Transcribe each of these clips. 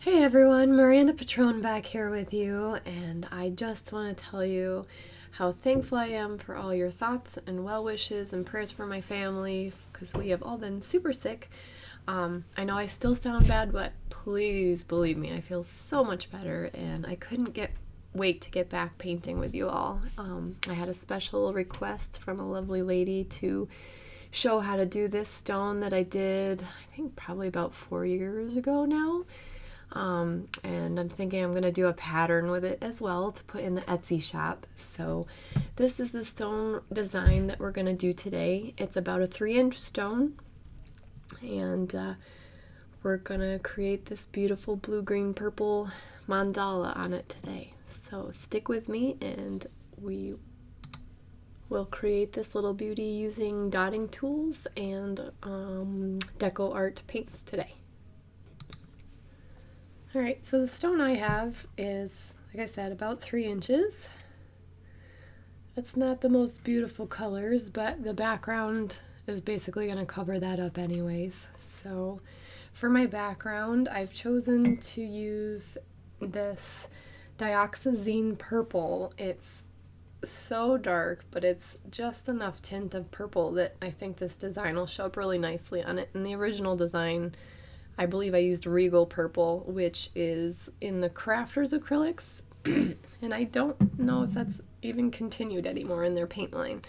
Hey everyone, Miranda Pitrone back here with you, and I just want to tell you how thankful I am for all your thoughts and well wishes and prayers for my family, because we have all been super sick. I know I still sound bad, but please believe me, I feel so much better, and I couldn't wait to get back painting with you all. I had a special request from a lovely lady to show how to do this stone that I did, I think probably about 4 years ago now. And I'm thinking I'm going to do a pattern with it as well to put in the Etsy shop. So this is the stone design that we're going to do today. It's about a 3-inch stone, and we're going to create this beautiful blue, green, purple mandala on it today. So stick with me and we will create this little beauty using dotting tools and Decoart paints today. Alright, so the stone I have is, like I said, about 3 inches. It's not the most beautiful colors, but the background is basically going to cover that up anyways. So for my background, I've chosen to use this dioxazine purple. It's so dark, but it's just enough tint of purple that I think this design will show up really nicely on it. In the original design, I believe I used Regal Purple, which is in the Crafters acrylics, and I don't know if that's even continued anymore in their paint line.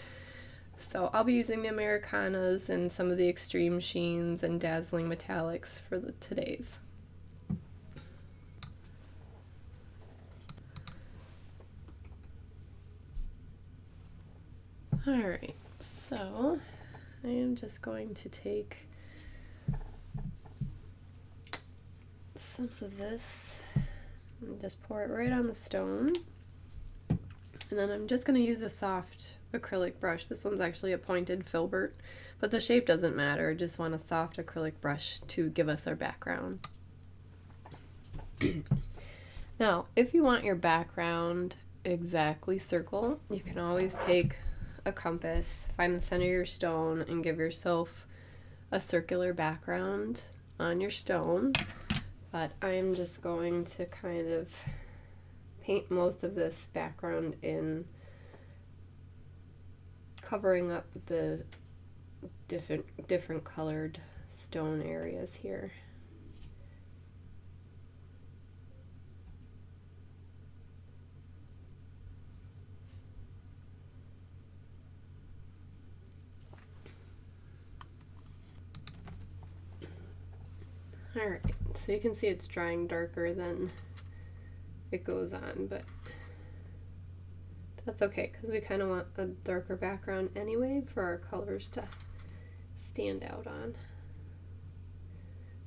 So I'll be using the Americanas and some of the Extreme Sheens and Dazzling Metallics for today's. Alright, so I am just going to take some of this and just pour it right on the stone, and then I'm just going to use a soft acrylic brush. This one's actually a pointed filbert, but the shape doesn't matter. I just want a soft acrylic brush to give us our background. Now, if you want your background exactly circle, you can always take a compass, find the center of your stone, and give yourself a circular background on your stone. But I'm just going to kind of paint most of this background in, covering up the different colored stone areas here. Alright, so you can see it's drying darker than it goes on, but that's okay because we kind of want a darker background anyway for our colors to stand out on.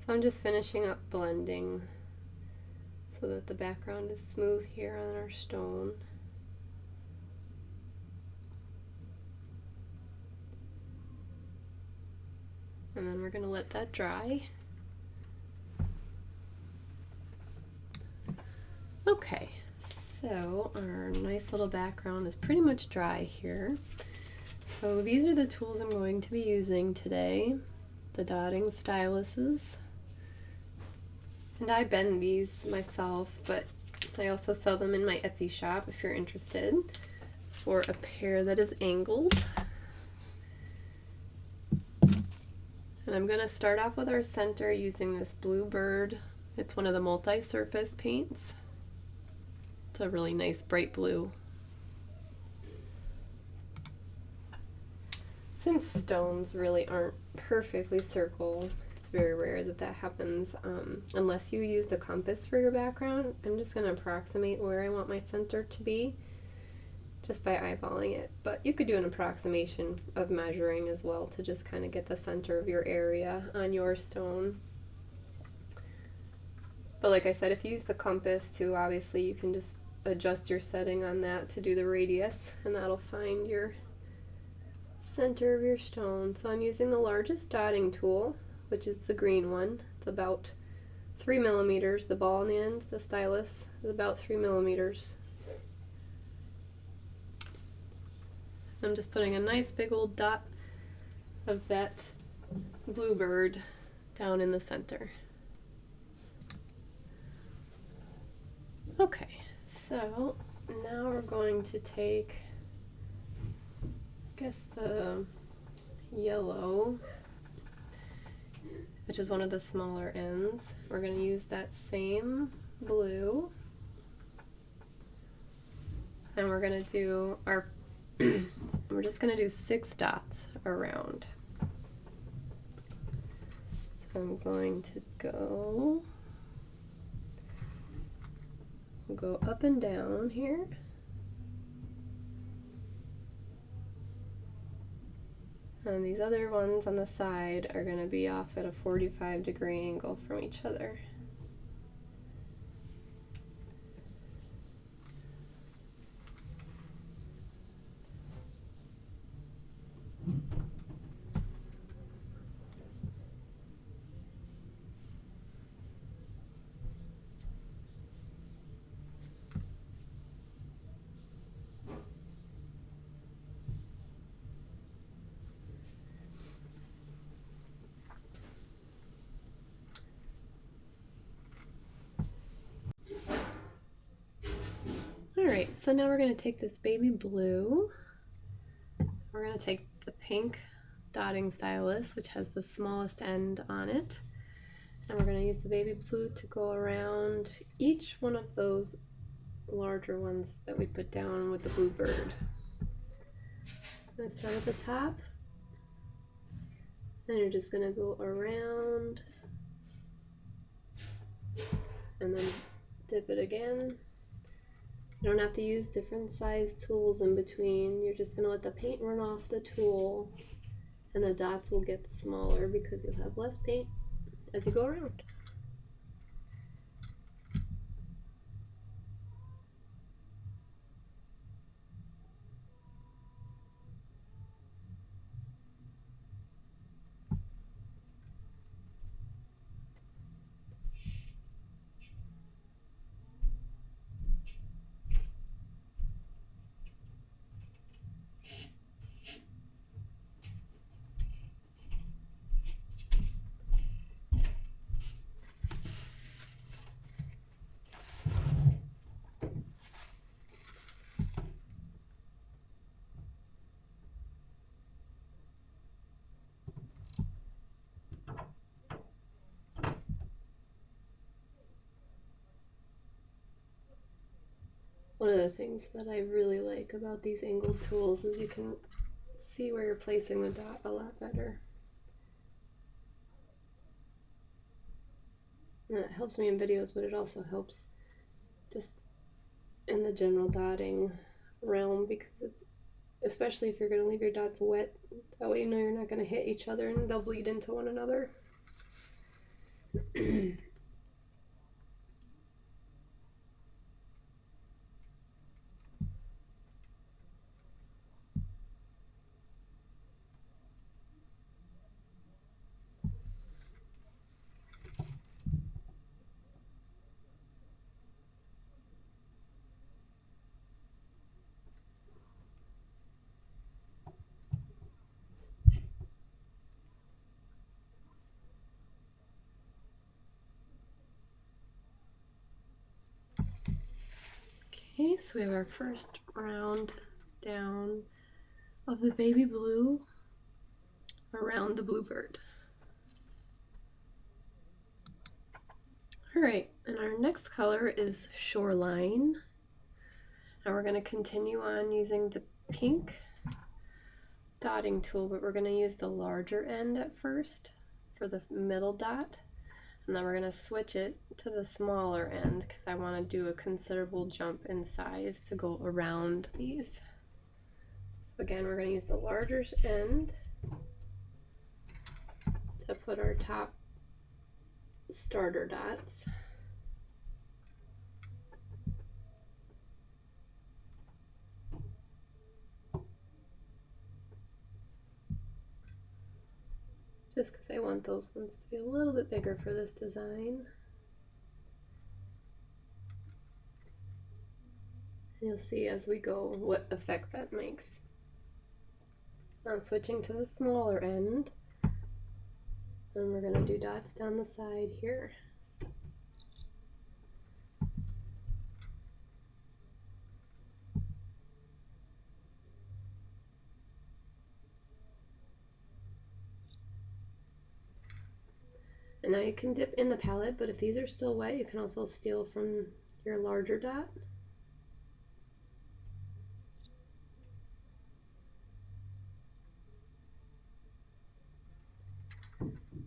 So I'm just finishing up blending so that the background is smooth here on our stone. And then we're going to let that dry. Okay, so our nice little background is pretty much dry here. So these are the tools I'm going to be using today, the dotting styluses. And I bend these myself, but I also sell them in my Etsy shop if you're interested, for a pair that is angled. And I'm going to start off with our center using this Bluebird. It's one of the multi-surface paints. A really nice bright blue. Since stones really aren't perfectly circle, it's very rare that that happens unless you use the compass for your background. I'm just going to approximate where I want my center to be just by eyeballing it, but you could do an approximation of measuring as well to just kind of get the center of your area on your stone. But like I said, if you use the compass too, obviously you can just adjust your setting on that to do the radius, and that'll find your center of your stone. So I'm using the largest dotting tool, which is the green one. It's about 3 millimeters. The ball in the end, the stylus, is about 3 millimeters. I'm just putting a nice big old dot of that bluebird down in the center. Okay, so now we're going to take, I guess, the yellow, which is one of the smaller ends. We're going to use that same blue, and we're going to do our, we're just going to do 6 dots around. So I'm going to go up and down here. And these other ones on the side are going to be off at a 45-degree angle from each other. Alright, so now we're going to take this baby blue, we're going to take the pink dotting stylus, which has the smallest end on it, and we're going to use the baby blue to go around each one of those larger ones that we put down with the blue bird. I'm going to start at the top, and you're just going to go around, and then dip it again. You don't have to use different size tools in between. You're just going to let the paint run off the tool, and the dots will get smaller because you'll have less paint as you go around. One of the things that I really like about these angled tools is you can see where you're placing the dot a lot better. And that helps me in videos, but it also helps just in the general dotting realm, because it's, especially if you're going to leave your dots wet, that way you know you're not going to hit each other and they'll bleed into one another. Okay, so we have our first round down of the baby blue around the bluebird. Alright, and our next color is Shoreline. And we're going to continue on using the pink dotting tool, but we're going to use the larger end at first for the middle dot. And then we're going to switch it to the smaller end because I want to do a considerable jump in size to go around these. So again, we're going to use the larger end to put our top starter dots. Just because I want those ones to be a little bit bigger for this design. And you'll see as we go what effect that makes. Now switching to the smaller end, and we're going to do dots down the side here. And now you can dip in the palette, but if these are still wet, you can also steal from your larger dot.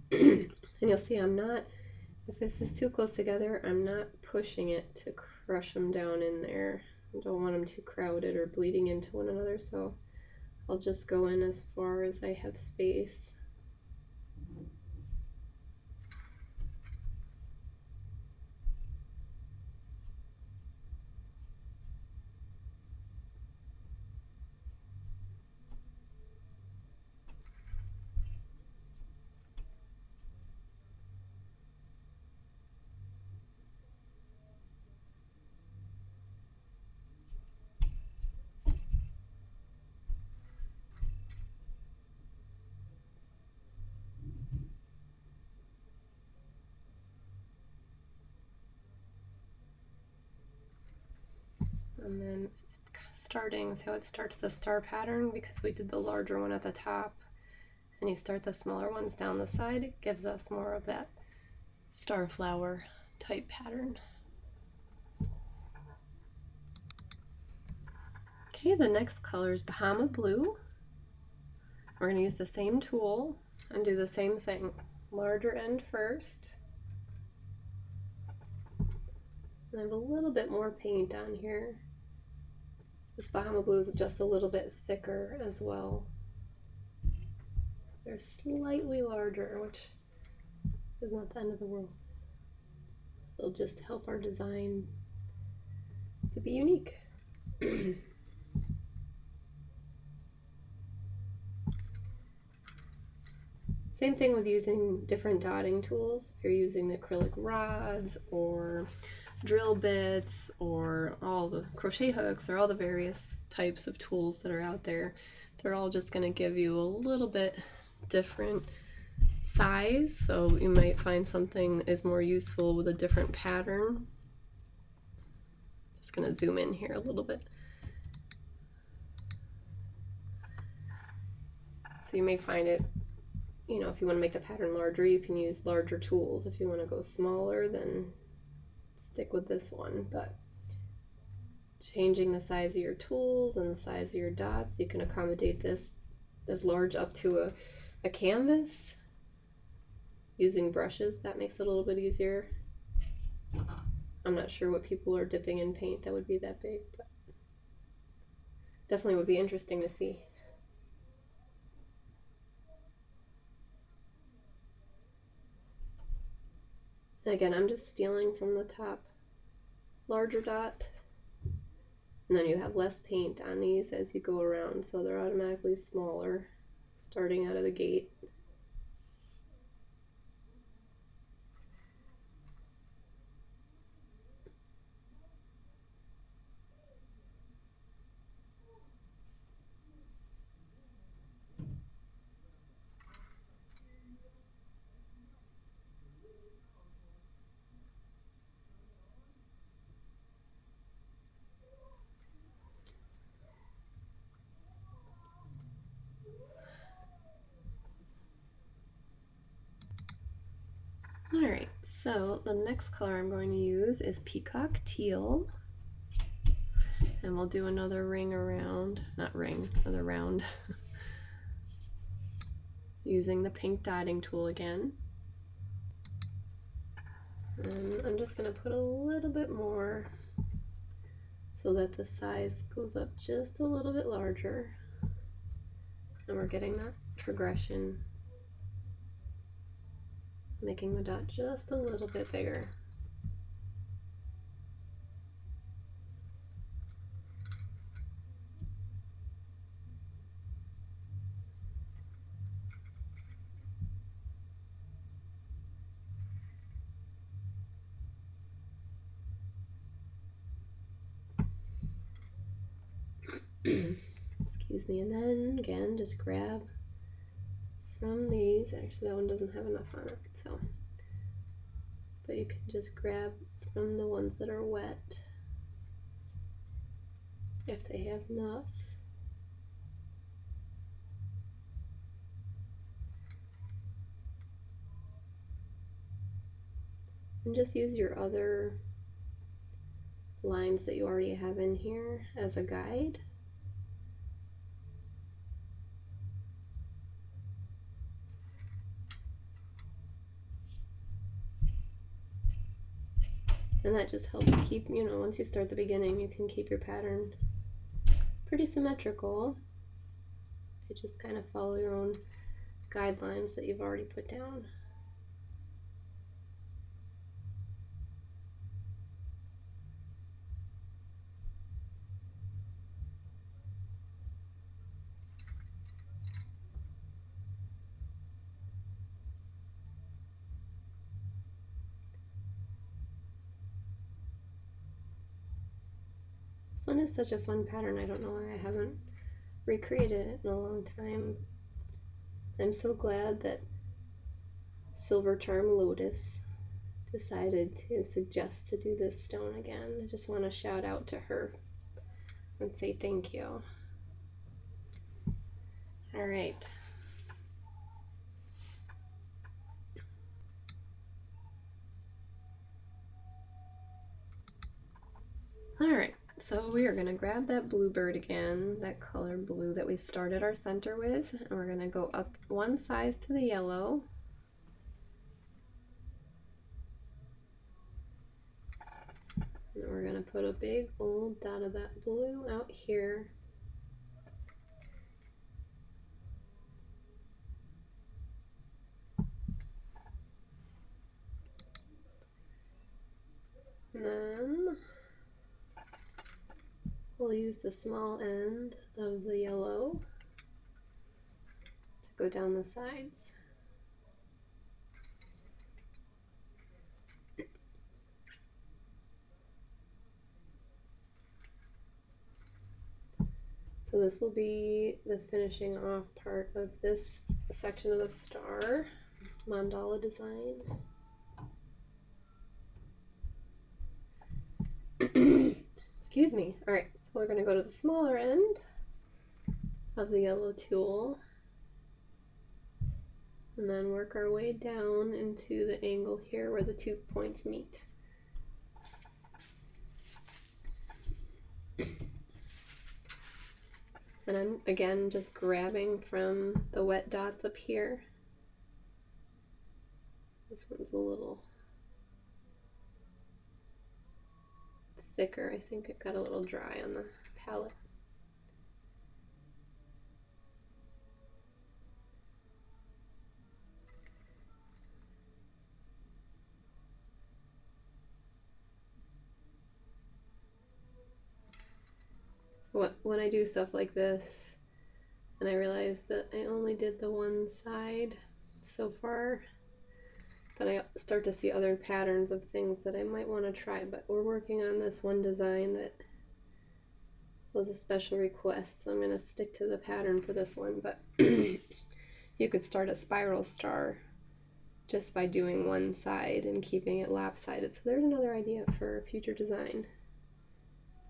And you'll see I'm not, if this is too close together, I'm not pushing it to crush them down in there. I don't want them too crowded or bleeding into one another, so I'll just go in as far as I have space. And then it's starting, so it starts the star pattern because we did the larger one at the top, and you start the smaller ones down the side. It gives us more of that star flower type pattern. Okay, the next color is Bahama Blue. We're going to use the same tool and do the same thing. Larger end first. And I have a little bit more paint on here. This Bahama Blue is just a little bit thicker as well. They're slightly larger, which is not the end of the world. It'll just help our design to be unique. Same thing with using different dotting tools. If you're using the acrylic rods or drill bits or all the crochet hooks or all the various types of tools that are out there, they're all just going to give you a little bit different size, so you might find something is more useful with a different pattern. Just going to zoom in here a little bit. So you may find it, you know, if you want to make the pattern larger, you can use larger tools. If you want to go smaller, then stick with this one. But changing the size of your tools and the size of your dots, you can accommodate this as large up to a canvas using brushes. That makes it a little bit easier. I'm not sure what people are dipping in paint that would be that big, but definitely would be interesting to see. And again, I'm just stealing from the top larger dot, and then you have less paint on these as you go around, so they're automatically smaller starting out of the gate. Alright, so the next color I'm going to use is Peacock Teal. And we'll do another ring around, not ring, another round. Using the pink dotting tool again. And I'm just going to put a little bit more so that the size goes up just a little bit larger. And we're getting that progression, making the dot just a little bit bigger. Excuse me, and then again, just grab from these. Actually, that one doesn't have enough on it, so. But you can just grab from the ones that are wet if they have enough. And just use your other lines that you already have in here as a guide. And that just helps keep, you know, once you start the beginning, you can keep your pattern pretty symmetrical. You just kind of follow your own guidelines that you've already put down. This one is such a fun pattern. I don't know why I haven't recreated it in a long time. I'm so glad that Silver Charm Lotus decided to suggest to do this stone again. I just want to shout out to her and say thank you. All right. All right. So we are going to grab that bluebird again, that color blue that we started our center with, and we're going to go up one size to the yellow. And we're going to put a big old dot of that blue out here. And then we'll use the small end of the yellow to go down the sides. So this will be the finishing off part of this section of the star mandala design. Excuse me. All right, so we're going to go to the smaller end of the yellow tulle and then work our way down into the angle here where the 2 points meet. And I'm again just grabbing from the wet dots up here. This one's a little thicker. I think it got a little dry on the palette. So when I do stuff like this, and I realize that I only did the one side so far, then I start to see other patterns of things that I might want to try, but we're working on this one design that was a special request, so I'm going to stick to the pattern for this one, but you could start a spiral star just by doing one side and keeping it lopsided. So there's another idea for a future design.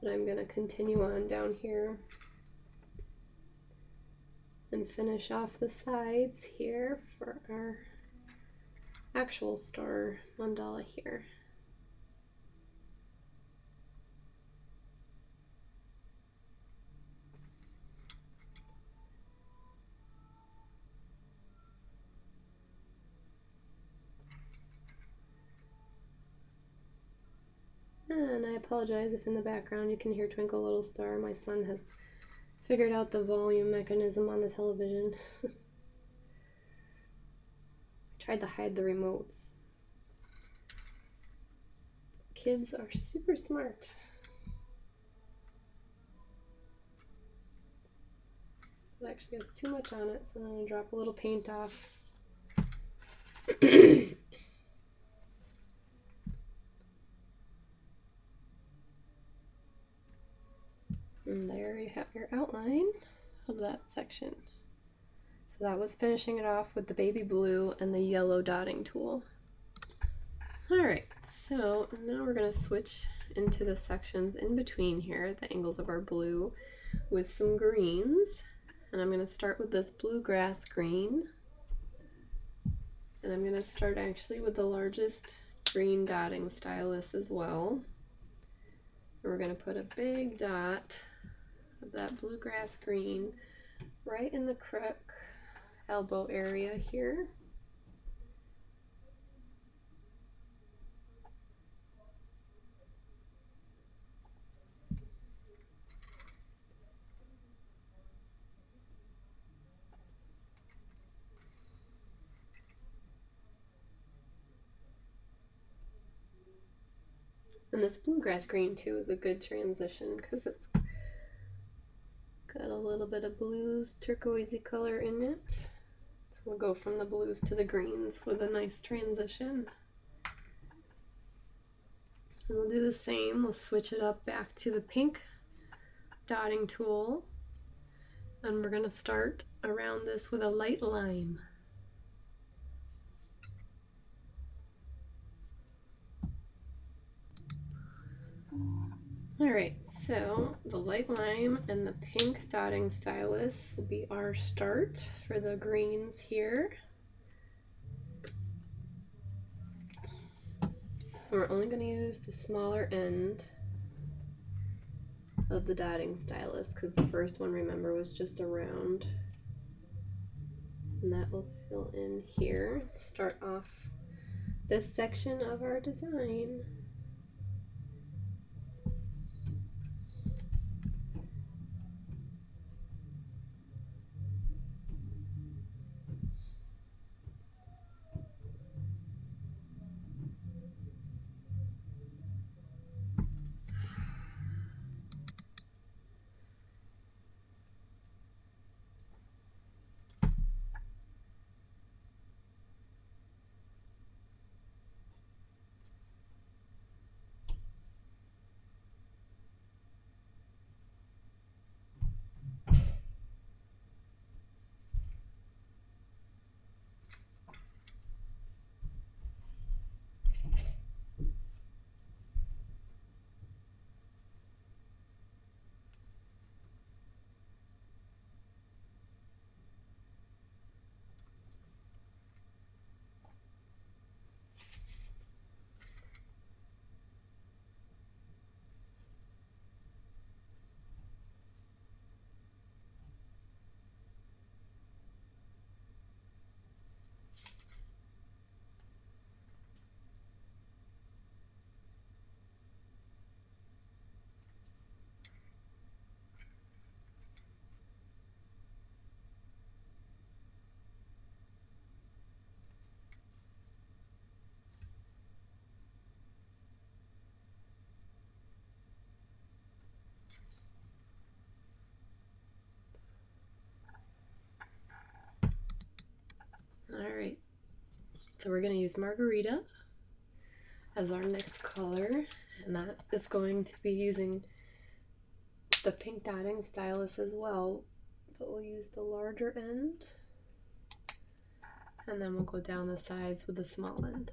But I'm going to continue on down here and finish off the sides here for our actual star mandala here. And I apologize if in the background you can hear Twinkle Little Star. My son has figured out the volume mechanism on the television. Tried to hide the remotes. Kids are super smart. It actually has too much on it, so I'm going to drop a little paint off. And there you have your outline of that section. So that was finishing it off with the baby blue and the yellow dotting tool. Alright, so now we're going to switch into the sections in between here, the angles of our blue, with some greens. And I'm going to start with this bluegrass green. And I'm going to start actually with the largest green dotting stylus as well. And we're going to put a big dot of that bluegrass green right in the crook elbow area here. And this bluegrass green too is a good transition because it's got a little bit of blues, turquoisey color in it. So we'll go from the blues to the greens with a nice transition. And we'll do the same. We'll switch it up back to the pink dotting tool. And we're going to start around this with a light lime. Alright, so the light lime and the pink dotting stylus will be our start for the greens here. We're only going to use the smaller end of the dotting stylus because the first one, remember, was just a round. And that will fill in here. Start off this section of our design. Alright, so we're going to use Margarita as our next color, and that is going to be using the pink dotting stylus as well, but we'll use the larger end, and then we'll go down the sides with the small end.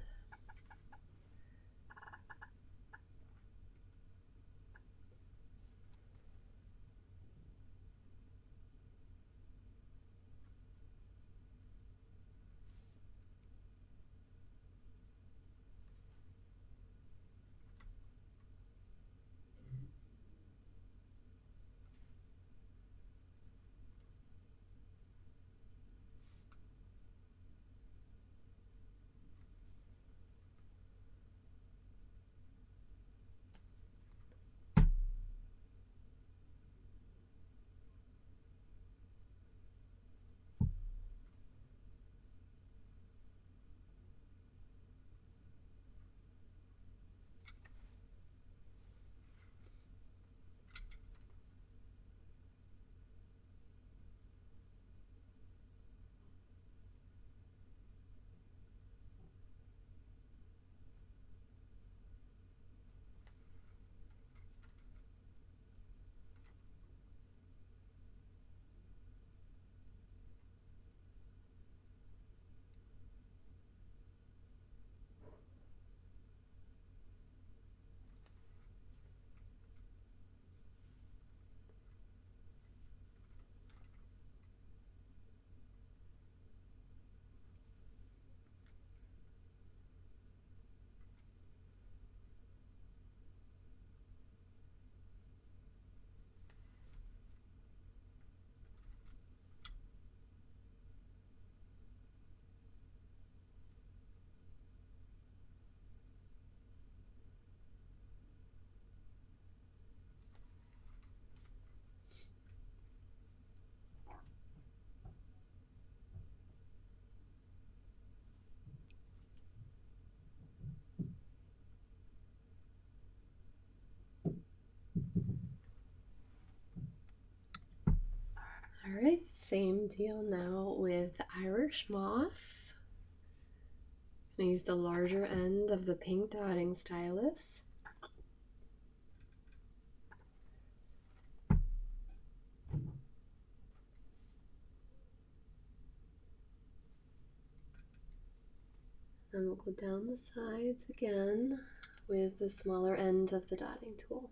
Alright, same deal now with Irish Moss. I'm going to use the larger end of the pink dotting stylus. Then we'll go down the sides again with the smaller end of the dotting tool.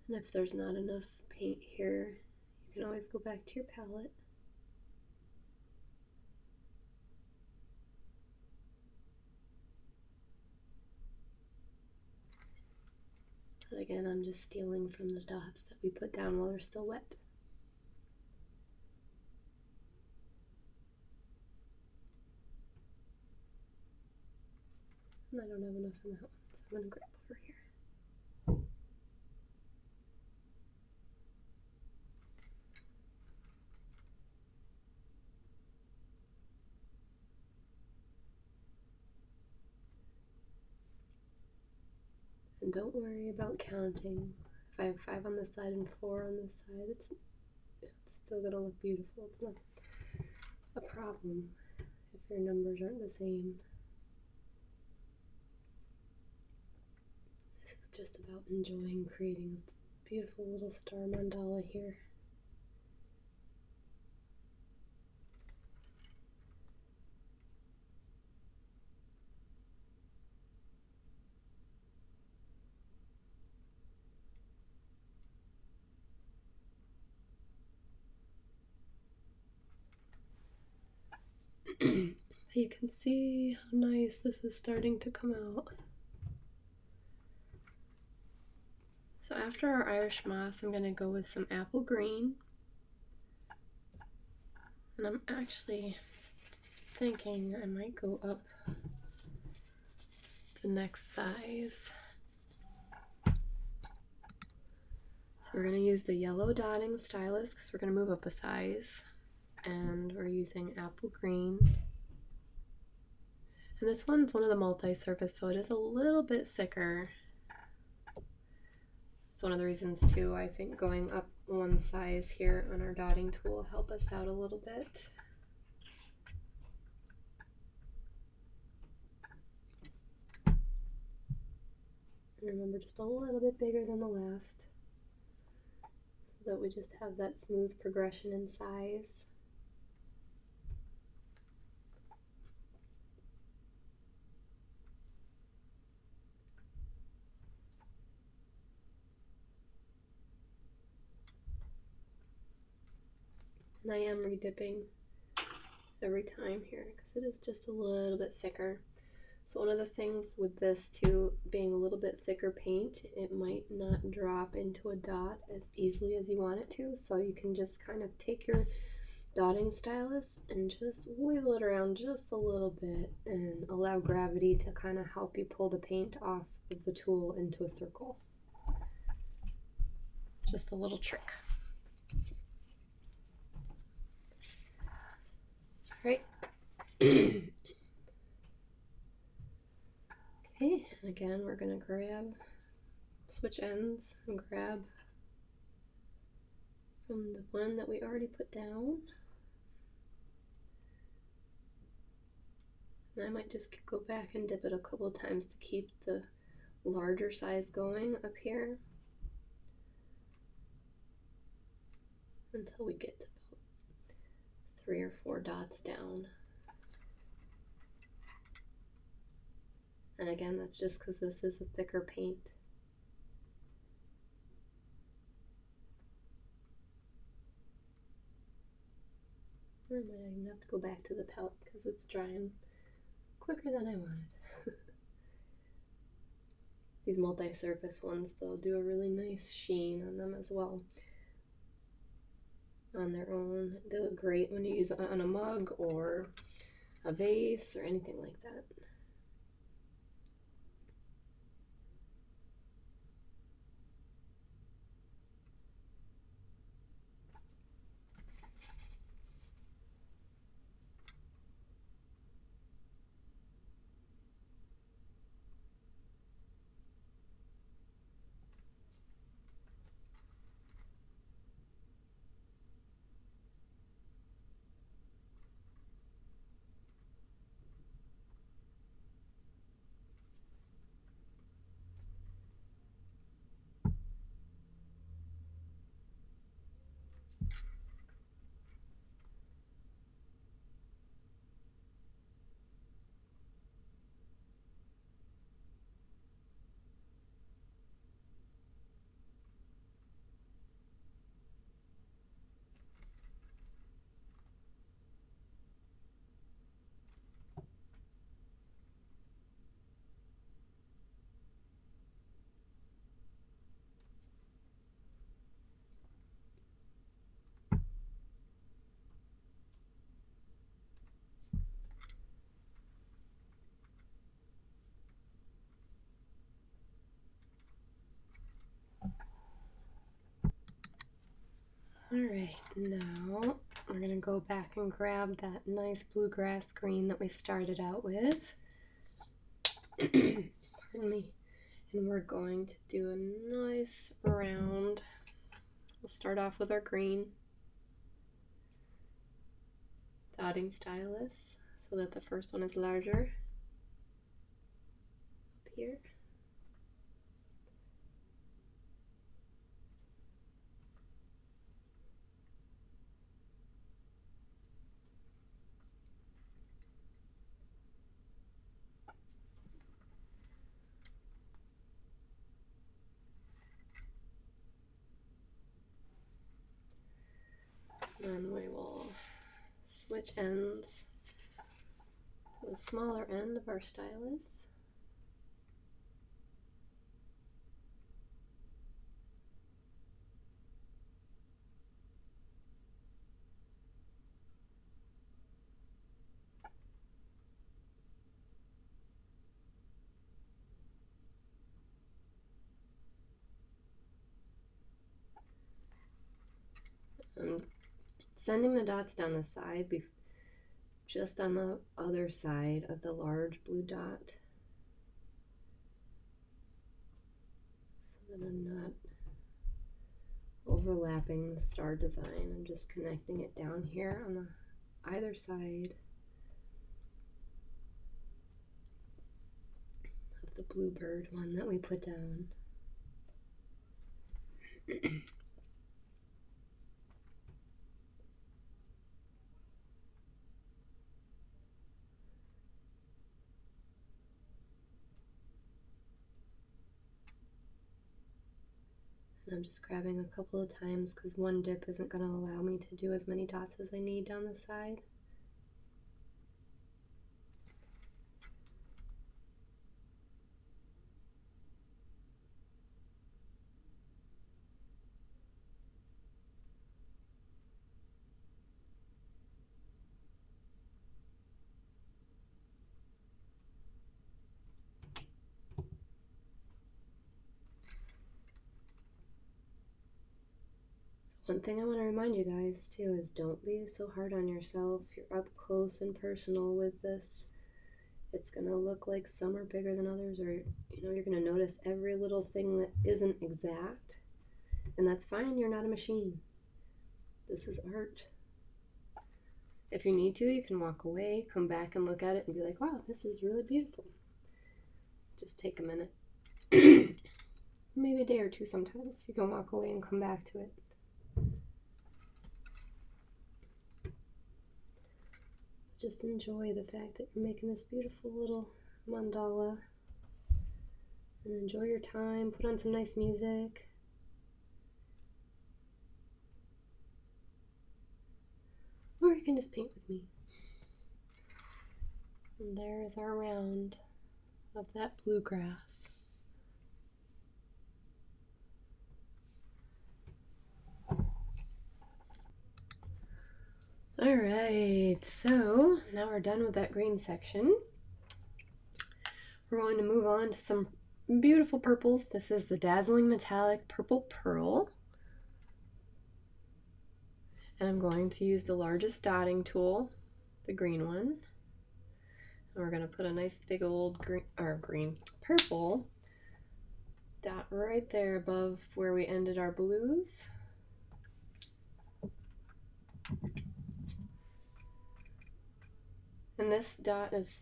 And if there's not enough paint here, you can always go back to your palette. But again, I'm just stealing from the dots that we put down while they're still wet. And I don't have enough in that one, so I'm going to grab over here. And don't worry about counting. If I have 5 on this side and 4 on this side, it's still going to look beautiful. It's not a problem if your numbers aren't the same. This is just about enjoying creating a beautiful little star mandala here. You can see how nice this is starting to come out. So after our Irish Moss, I'm going to go with some apple green. And I'm actually thinking I might go up the next size. So we're going to use the yellow dotting stylus because we're going to move up a size. And we're using apple green. And this one's one of the multi-surface, so it is a little bit thicker. It's one of the reasons too, I think going up one size here on our dotting tool will help us out a little bit. And remember, just a little bit bigger than the last, so that we just have that smooth progression in size. And I am redipping every time here because it is just a little bit thicker. So one of the things with this too, being a little bit thicker paint, it might not drop into a dot as easily as you want it to. So you can just kind of take your dotting stylus and just wiggle it around just a little bit and allow gravity to kind of help you pull the paint off of the tool into a circle. Just a little trick. Right. Okay, and again we're going to switch ends and grab from the one that we already put down. And I might just go back and dip it a couple of times to keep the larger size going up here until we get to 3 or 4 dots down. And again, that's just because this is a thicker paint. I might even have to go back to the palette because it's drying quicker than I wanted. These multi-surface ones, they'll do a really nice sheen on them as well. On their own, they look great when you use it on a mug or a vase or anything like that. Alright, now we're going to go back and grab that nice bluegrass green that we started out with. Pardon me. And we're going to do a nice round. We'll start off with our green dotting stylus so that the first one is larger. Up here. Then we will switch ends to the smaller end of our stylus. And sending the dots down the side, just on the other side of the large blue dot, so that I'm not overlapping the star design. I'm just connecting it down here on the either side of the bluebird one that we put down. And I'm just grabbing a couple of times because one dip isn't going to allow me to do as many dots as I need down the side. One thing I want to remind you guys too is don't be so hard on yourself. You're up close and personal with this. It's going to look like some are bigger than others, or you're going to notice every little thing that isn't exact. And that's fine, you're not a machine. This is art. If you need to, you can walk away, come back and look at it and be like, wow, this is really beautiful. Just take a minute. Maybe a day or two sometimes. You can walk away and come back to it. Just enjoy the fact that you're making this beautiful little mandala. And enjoy your time. Put on some nice music. Or you can just paint with me. And there is our round of that bluegrass. All right, so now we're done with that green section. We're going to move on to some beautiful purples. This is the Dazzling Metallic Purple Pearl. And I'm going to use the largest dotting tool, the green one. And we're going to put a nice big old purple dot right there above where we ended our blues. And this dot is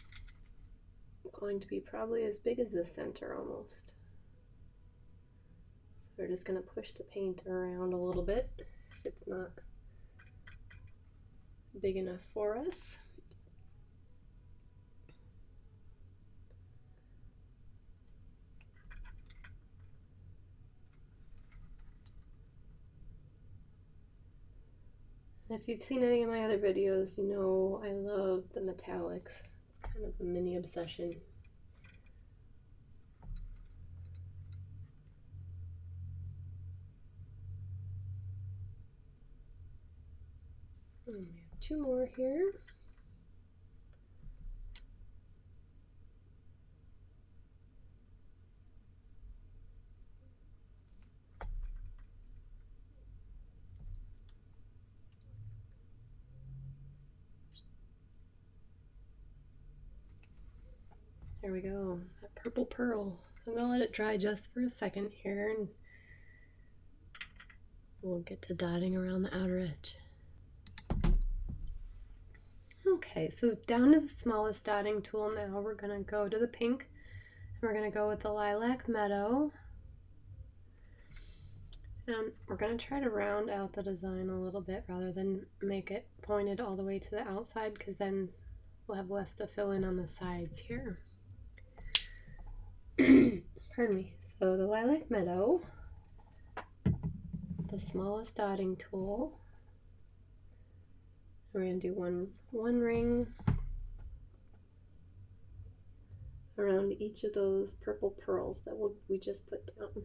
going to be probably as big as the center almost. So we're just going to push the paint around a little bit if it's not big enough for us. If you've seen any of my other videos, you know I love the metallics. It's kind of a mini obsession. And we have two more here. There we go, that purple pearl. I'm gonna let it dry just for a second here and we'll get to dotting around the outer edge. Okay, so down to the smallest dotting tool now, we're gonna go to the pink and we're gonna go with the Lilac Meadow. And we're gonna try to round out the design a little bit rather than make it pointed all the way to the outside, because then we'll have less to fill in on the sides here. Pardon me. So the Lilac Meadow, the smallest dotting tool. We're going to do one ring around each of those purple pearls that we just put down.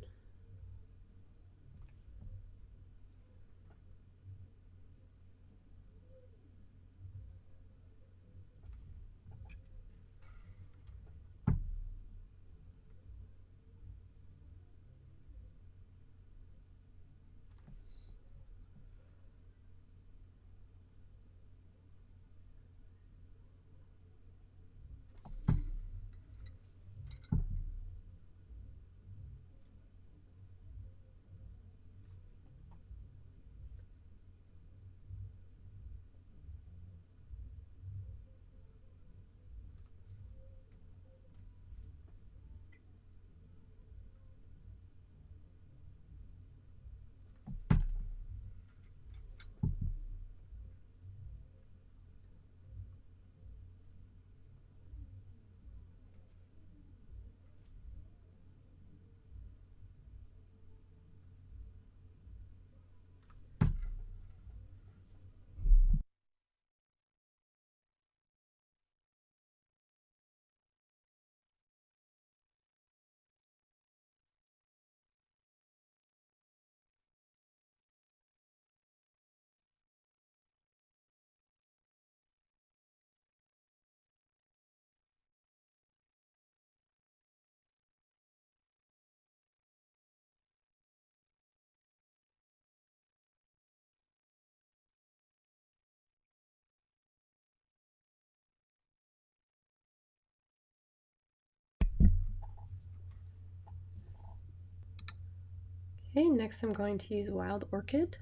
Okay, next I'm going to use Wild Orchid.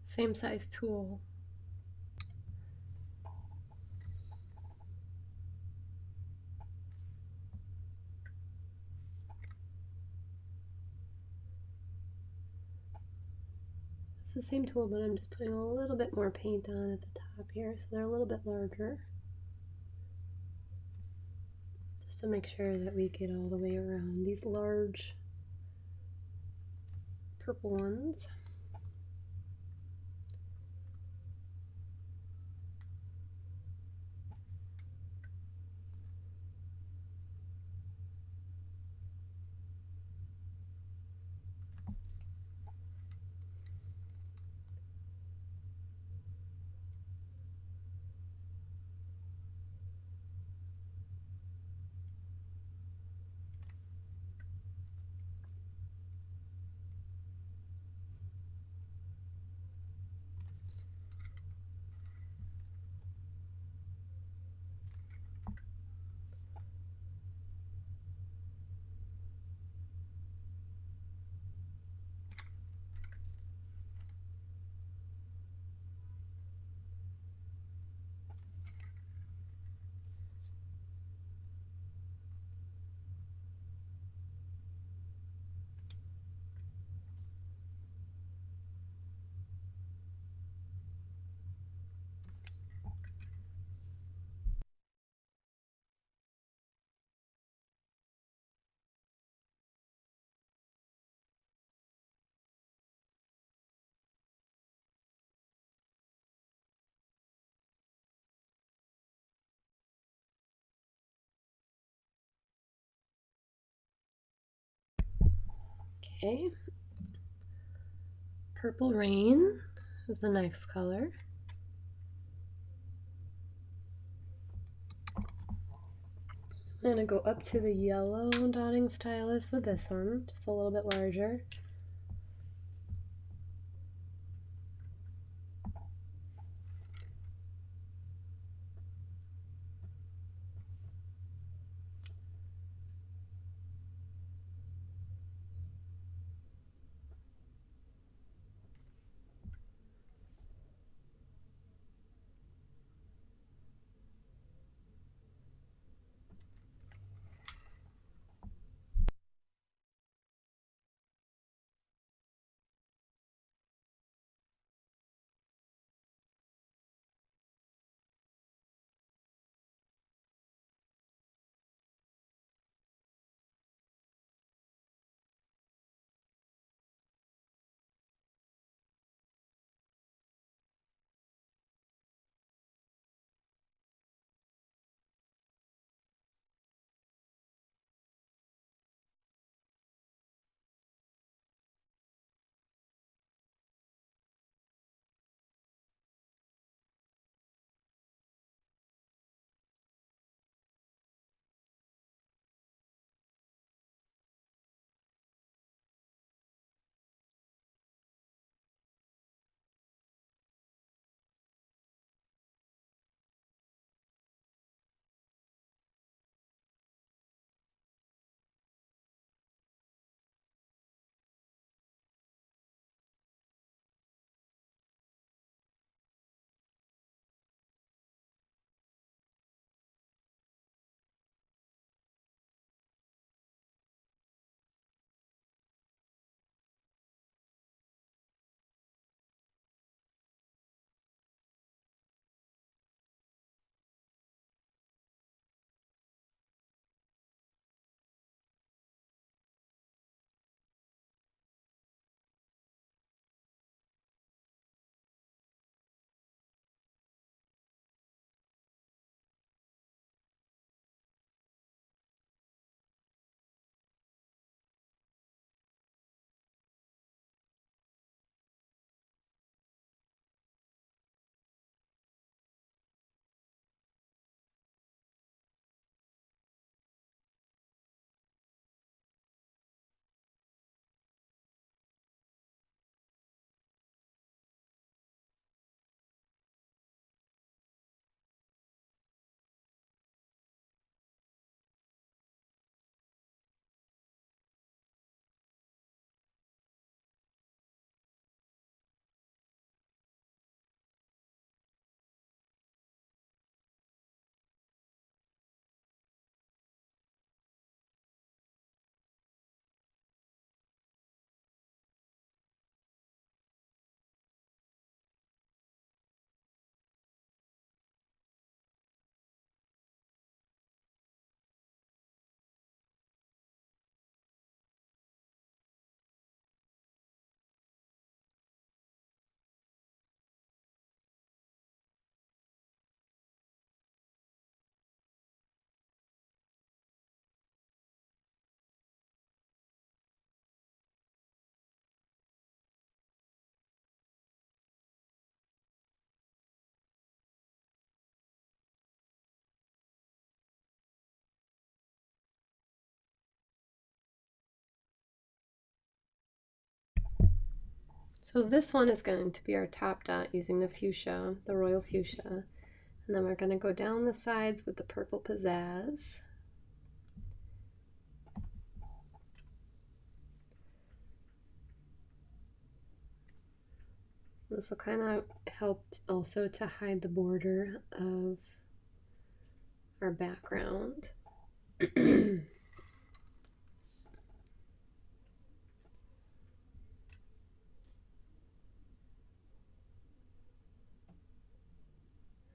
Same size tool. It's the same tool, but I'm just putting a little bit more paint on at the top here, so they're a little bit larger. Just to make sure that we get all the way around these large purple ones. Okay. Purple Rain is the next color. I'm going to go up to the yellow dotting stylus with this one, just a little bit larger. So this one is going to be our top dot using the fuchsia, the royal fuchsia. And then we're going to go down the sides with the purple Pizazz. This will kind of help also to hide the border of our background.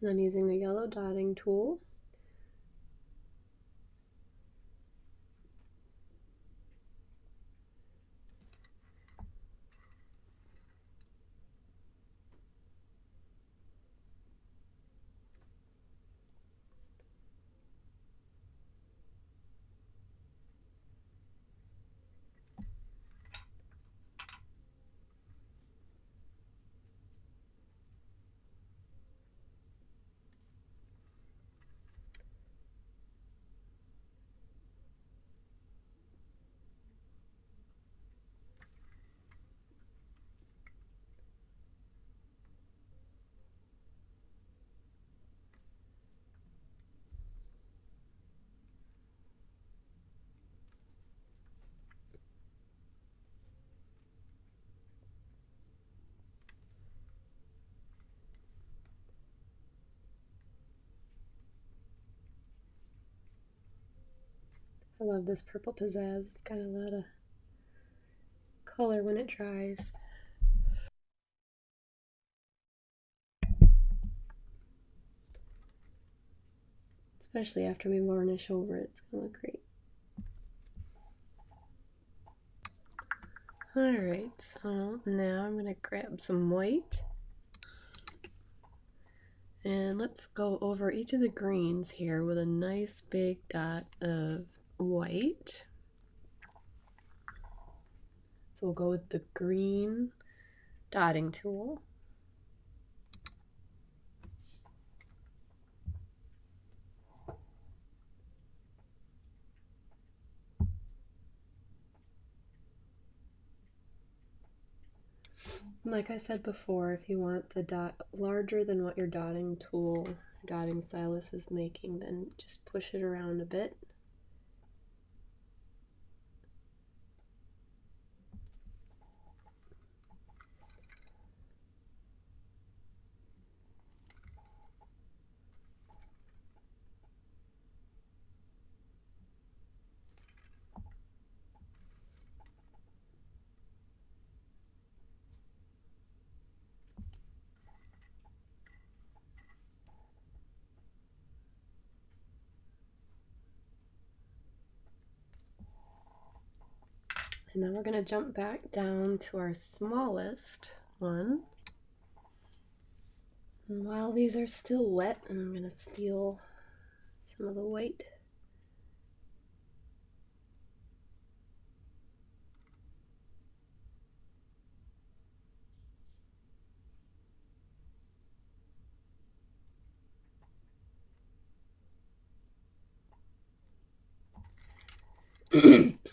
And I'm using the yellow dotting tool. love this purple Pizazz. It's got a lot of color when it dries. Especially after we varnish over it, it's gonna look great. Alright, so now I'm gonna grab some white. And let's go over each of the greens here with a nice big dot of white. So we'll go with the green dotting tool. Like I said before, if you want the dot larger than what your dotting tool, dotting stylus is making, then just push it around a bit. And now we're going to jump back down to our smallest one. And while these are still wet, I'm going to steal some of the white.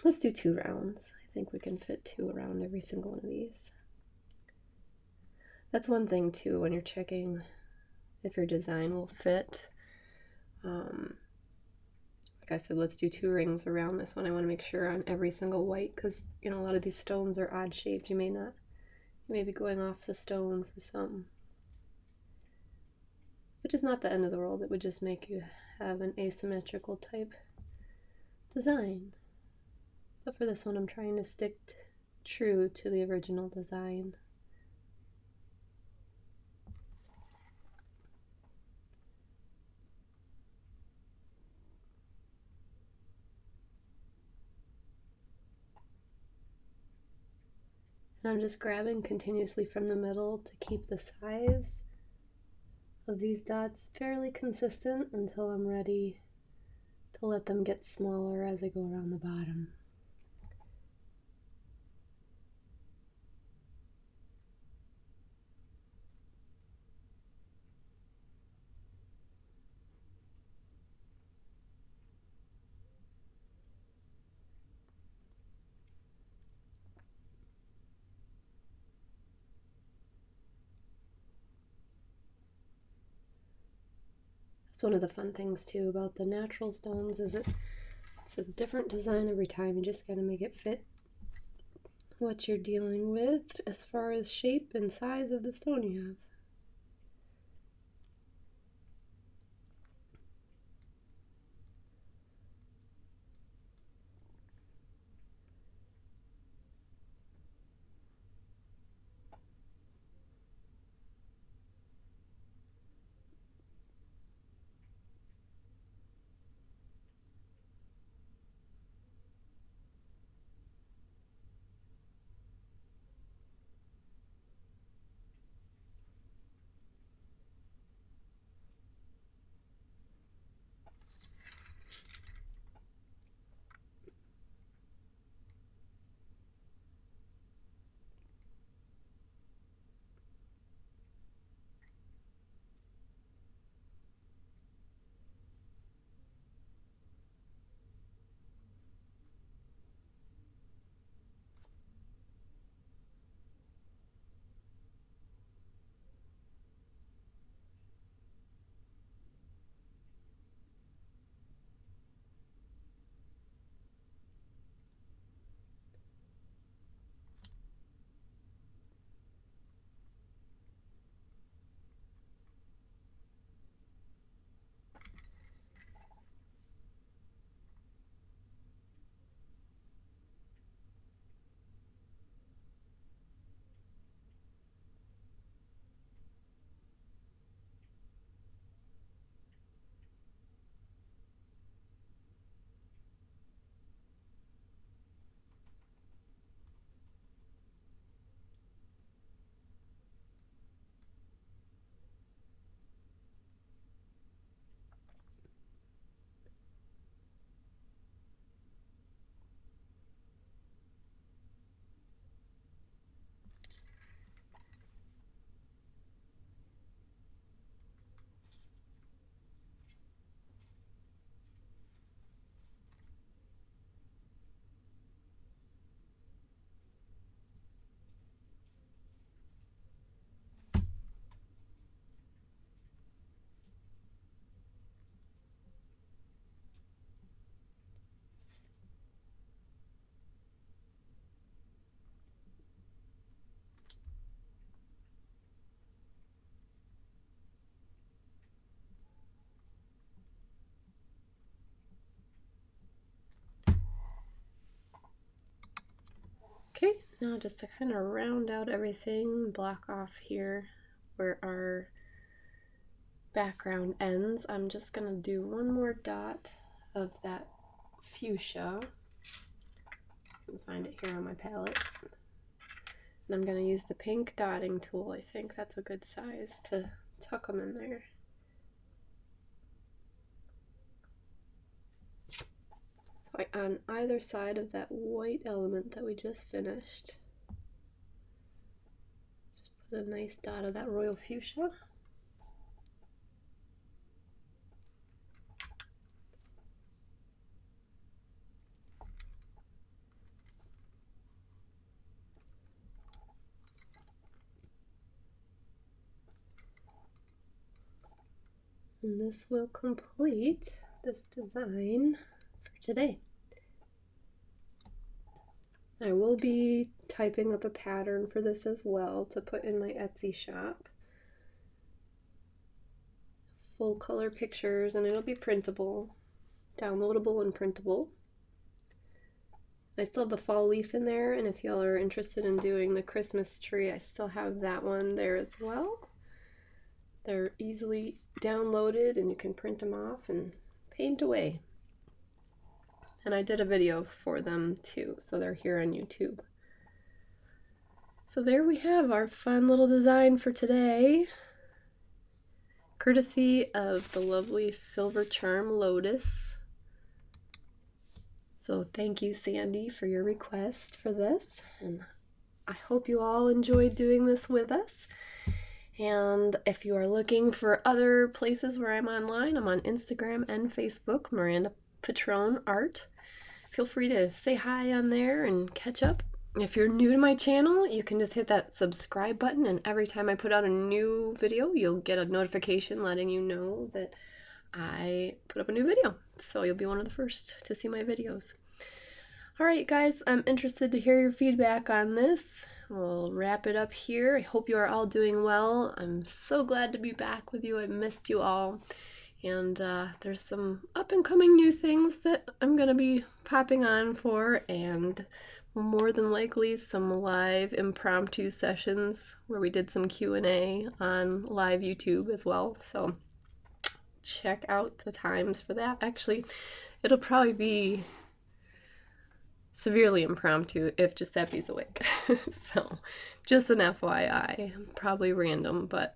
Let's do 2 rounds. I think we can fit 2 around every single one of these. That's one thing too when you're checking if your design will fit. Like I said, let's do 2 rings around this one. I want to make sure on every single white, because you know a lot of these stones are odd shaped. You may be going off the stone for some, which is not the end of the world. It would just make you have an asymmetrical type design. But for this one, I'm trying to stick true to the original design. And I'm just grabbing continuously from the middle to keep the size of these dots fairly consistent until I'm ready to let them get smaller as I go around the bottom. One of the fun things too about the natural stones is it's a different design every time. You just gotta make it fit what you're dealing with as far as shape and size of the stone you have. Now just to kind of round out everything, block off here where our background ends, I'm just going to do one more dot of that fuchsia. I can find it here on my palette. And I'm going to use the pink dotting tool. I think that's a good size to tuck them in there. Like on either side of that white element that we just finished. Just put a nice dot of that royal fuchsia. And this will complete this design for today. I will be typing up a pattern for this as well to put in my Etsy shop. Full color pictures, and it'll be printable, downloadable and printable. I still have the fall leaf in there, and if y'all are interested in doing the Christmas tree, I still have that one there as well. They're easily downloaded and you can print them off and paint away. And I did a video for them too, so they're here on YouTube. So there we have our fun little design for today, courtesy of the lovely Silver Charm Lotus. So thank you, Sandy, for your request for this, and I hope you all enjoyed doing this with us. And if you are looking for other places where I'm online, I'm on Instagram and Facebook, Miranda Pitrone Art. Feel free to say hi on there and catch up. If you're new to my channel, you can just hit that subscribe button, and every time I put out a new video, you'll get a notification letting you know that I put up a new video. So you'll be one of the first to see my videos. Alright guys, I'm interested to hear your feedback on this. We'll wrap it up here. I hope you are all doing well. I'm so glad to be back with you. I missed you all. And there's some up and coming new things that I'm going to be popping on for, and more than likely some live impromptu sessions where we did some Q&A on live YouTube as well. So check out the times for that. Actually, it'll probably be severely impromptu if Giuseppe's awake. So just an FYI, probably random, but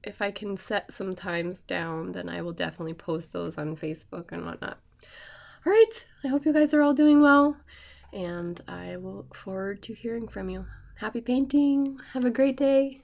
if I can set some times down, then I will definitely post those on Facebook and whatnot. All right, I hope you guys are all doing well, and I will look forward to hearing from you. Happy painting. Have a great day.